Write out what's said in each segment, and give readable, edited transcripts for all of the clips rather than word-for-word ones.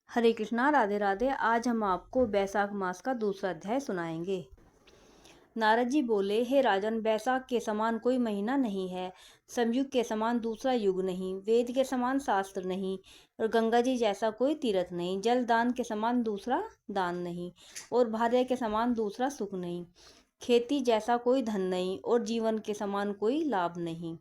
हरे कृष्णा, राधे राधे। आज हम आपको बैसाख मास का दूसरा अध्याय सुनाएंगे। नारद जी बोले, हे राजन, बैसाख के समान कोई महीना नहीं है, समयुग के समान दूसरा युग नहीं, वेद के समान शास्त्र नहीं, और गंगा जी जैसा कोई तीर्थ नहीं, जल दान के समान दूसरा दान नहीं, और भार्य के समान दूसरा सुख नहीं, खेती जैसा कोई धन नहीं, और जीवन के समान कोई लाभ नहीं,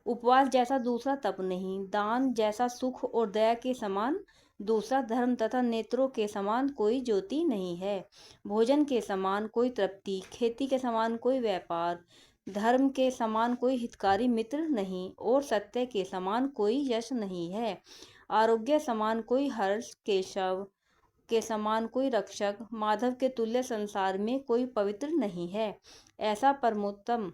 उपवास जैसा दूसरा तप नहीं, दान जैसा सुख और दया के समान दूसरा धर्म तथा नेत्रों के समान कोई ज्योति नहीं है, भोजन के समान कोई तृप्ति, खेती के समान कोई व्यापार, धर्म के समान कोई हितकारी मित्र नहीं, और सत्य के समान कोई यश नहीं है, आरोग्य समान कोई हर्ष, केशव के समान कोई रक्षक, माधव के तुल्य संसार में कोई पवित्र नहीं है। ऐसा परमोत्तम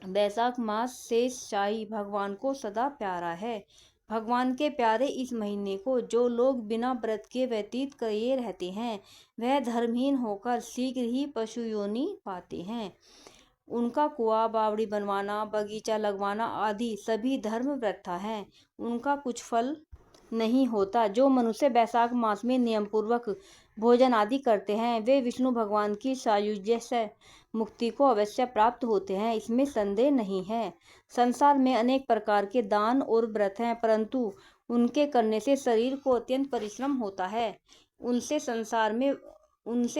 बैसाख मास शेषशाही भगवान को सदा प्यारा है। भगवान के प्यारे इस महीने को जो लोग बिना व्रत के व्यतीत किए रहते हैं, वह धर्महीन होकर शीघ्र ही पशु योनि पाते हैं। उनका कुआं बावड़ी बनवाना, बगीचा लगवाना आदि सभी धर्म व्यर्था हैं, उनका कुछ फल नहीं होता। जो मनुष्य बैसाख मास में नियम पूर्वक भोजन आदि करते हैं, वे विष्णु भगवान की सायुज्य से मुक्ति को अवश्य प्राप्त होते हैं, इसमें संदेह नहीं है। संसार में अनेक प्रकार के दान और व्रत हैं, परंतु उनके करने से शरीर को अत्यंत परिश्रम होता है। उनसे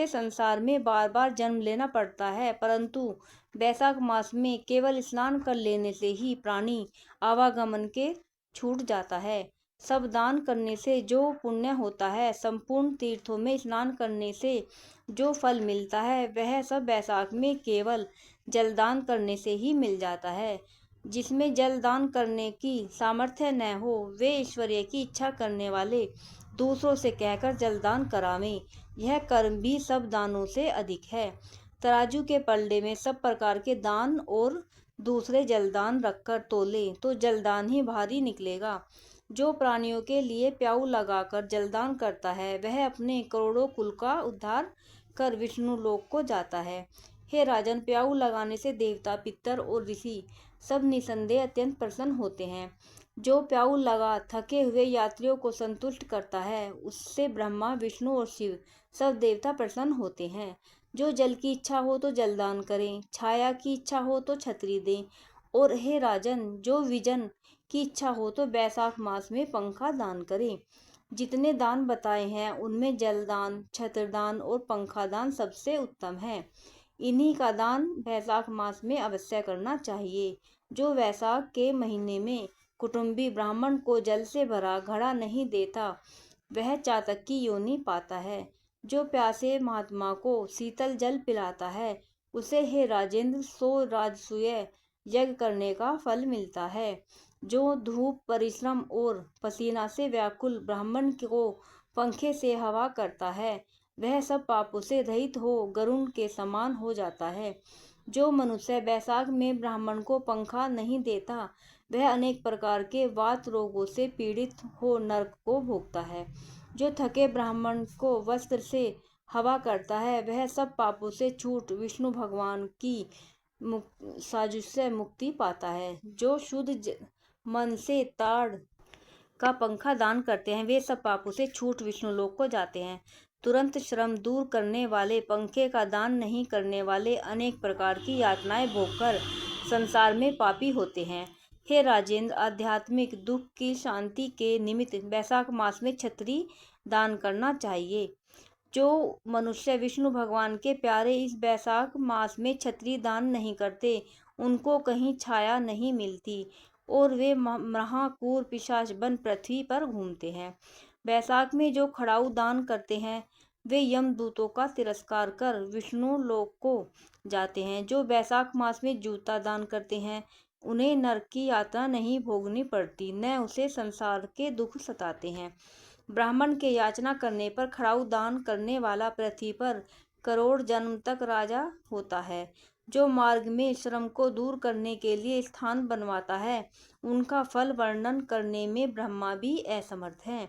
संसार में बार बार जन्म लेना पड़ता है, परंतु बैसाख मास में केवल स्नान कर लेने से ही प्राणी आवागमन के छूट जाता है। सब दान करने से जो पुण्य होता है, संपूर्ण तीर्थों में स्नान करने से जो फल मिलता है, वह सब बैसाख में केवल जलदान करने से ही मिल जाता है। जिसमें जलदान करने की सामर्थ्य न हो, वे ईश्वरीय की इच्छा करने वाले दूसरों से कहकर जलदान करावें। यह कर्म भी सब दानों से अधिक है। तराजू के पलड़े में सब प्रकार के दान और दूसरे जलदान रखकर तोले तो जलदान ही भारी निकलेगा। जो प्राणियों के लिए प्याऊ लगाकर जलदान करता है, वह अपने करोड़ों कुल का उद्धार कर विष्णु लोक को जाता है। हे राजन, प्याऊ लगाने से देवता, पितर और ऋषि सब निसंदेह अत्यंत प्रसन्न होते हैं। जो प्याऊ लगा थके हुए यात्रियों को संतुष्ट करता है, उससे ब्रह्मा, विष्णु और शिव सब देवता प्रसन्न होते हैं। जो जल की इच्छा हो तो जलदान करें, छाया की इच्छा हो तो छतरी दें, और हे राजन, जो विजन की इच्छा हो तो बैसाख मास में पंखा दान करें। जितने दान बताए हैं, उनमें जलदान, छत्रदान और पंखा दान सबसे उत्तम है। इन्हीं का दान बैसाख मास में अवश्य करना चाहिए। जो वैशाख के महीने में कुटुंबी ब्राह्मण को जल से भरा घड़ा नहीं देता, वह चातक की योनि पाता है। जो प्यासे महात्मा को शीतल जल पिलाता है, उसे हे राजेंद्र 100 राजसूय यज्ञ करने का फल मिलता है। जो धूप, परिश्रम और पसीना से व्याकुल ब्राह्मण को पंखे से हवा करता है, वह सब पापों से रहित हो गरुण के समान हो जाता है। जो मनुष्य बैसाख में ब्राह्मण को पंखा नहीं देता, वह अनेक प्रकार के वात रोगों से पीड़ित हो नरक को भोगता है। जो थके ब्राह्मण को वस्त्र से हवा करता है, वह सब पापों से छूट विष्णु भगवान की साजुश से मुक्ति पाता है। जो शुद्ध मन से ताड़ का पंखा दान करते हैं, वे सब पापों से छूट विष्णु लोक को जाते हैं। तुरंत श्रम दूर करने वाले पंखे का दान नहीं करने वाले अनेक प्रकार की यातनाएं भोगकर संसार में पापी होते हैं। हे राजेंद्र, आध्यात्मिक दुख की शांति के निमित्त बैसाख मास में छतरी दान करना चाहिए। जो मनुष्य विष्णु भगवान के प्यारे इस बैसाख मास में छतरी दान नहीं करते, उनको कहीं छाया नहीं मिलती और वे महाकूर पिशाच बन पृथ्वी पर घूमते हैं। बैसाख में जो खड़ाऊ दान करते हैं, वे यमदूतों का तिरस्कार कर विष्णु लोक को जाते हैं। जो बैसाख मास में जूता दान करते हैं, उन्हें नरक की यातना नहीं भोगनी पड़ती, न उसे संसार के दुख सताते हैं। ब्राह्मण के याचना करने पर खड़ाऊ दान करने वाला पृथ्वी पर करोड़ जन्म तक राजा होता है। जो मार्ग में श्रम को दूर करने के लिए स्थान बनवाता है, उनका फल वर्णन करने में ब्रह्मा भी असमर्थ हैं।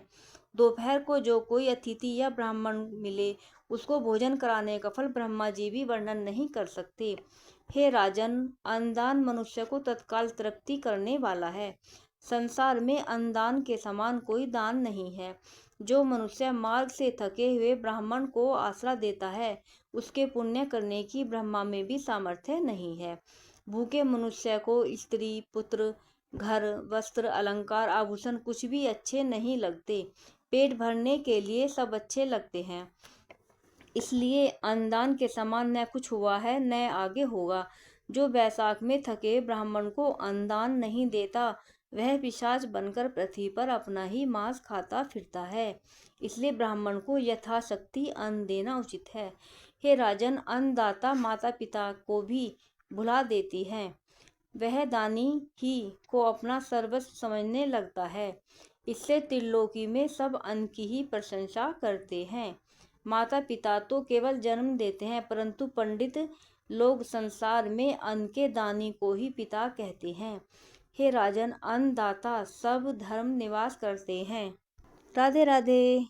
दोपहर को जो कोई अतिथि या ब्राह्मण मिले, उसको भोजन कराने का फल ब्रह्मा जी भी वर्णन नहीं कर सकते। हे राजन, अन्नदान मनुष्य को तत्काल तृप्ति करने वाला है। संसार में अन्नदान के समान कोई दान नहीं है। जो मनुष्य मार्ग से थके हुए ब्राह्मण को आसरा देता है, उसके पुण्य करने की ब्रह्मा में भी सामर्थ्य नहीं है। भूखे मनुष्य को स्त्री, पुत्र, घर, वस्त्र, अलंकार, आभूषण कुछ भी अच्छे नहीं लगते। पेट भरने के लिए सब अच्छे लगते हैं। इसलिए अन्नदान के समान न कुछ हुआ है, न आगे होगा। जो बैसाख में थके ब्राह्मण को अन्नदान नहीं देता, वह पिशाच बनकर पृथ्वी पर अपना ही मांस खाता फिरता है। इसलिए ब्राह्मण को यथाशक्ति अन्न देना उचित है। हे राजन, अन्नदाता माता पिता को भी भुला देती है। वह दानी ही को अपना सर्वस्व समझने लगता है। इससे त्रिलोकी में सब अन्न की ही प्रशंसा करते हैं। माता पिता तो केवल जन्म देते हैं, परंतु पंडित लोग संसार में अन्न के दानी को ही पिता कहते हैं। हे राजन, अन्नदाता सब धर्म निवास करते हैं। राधे राधे।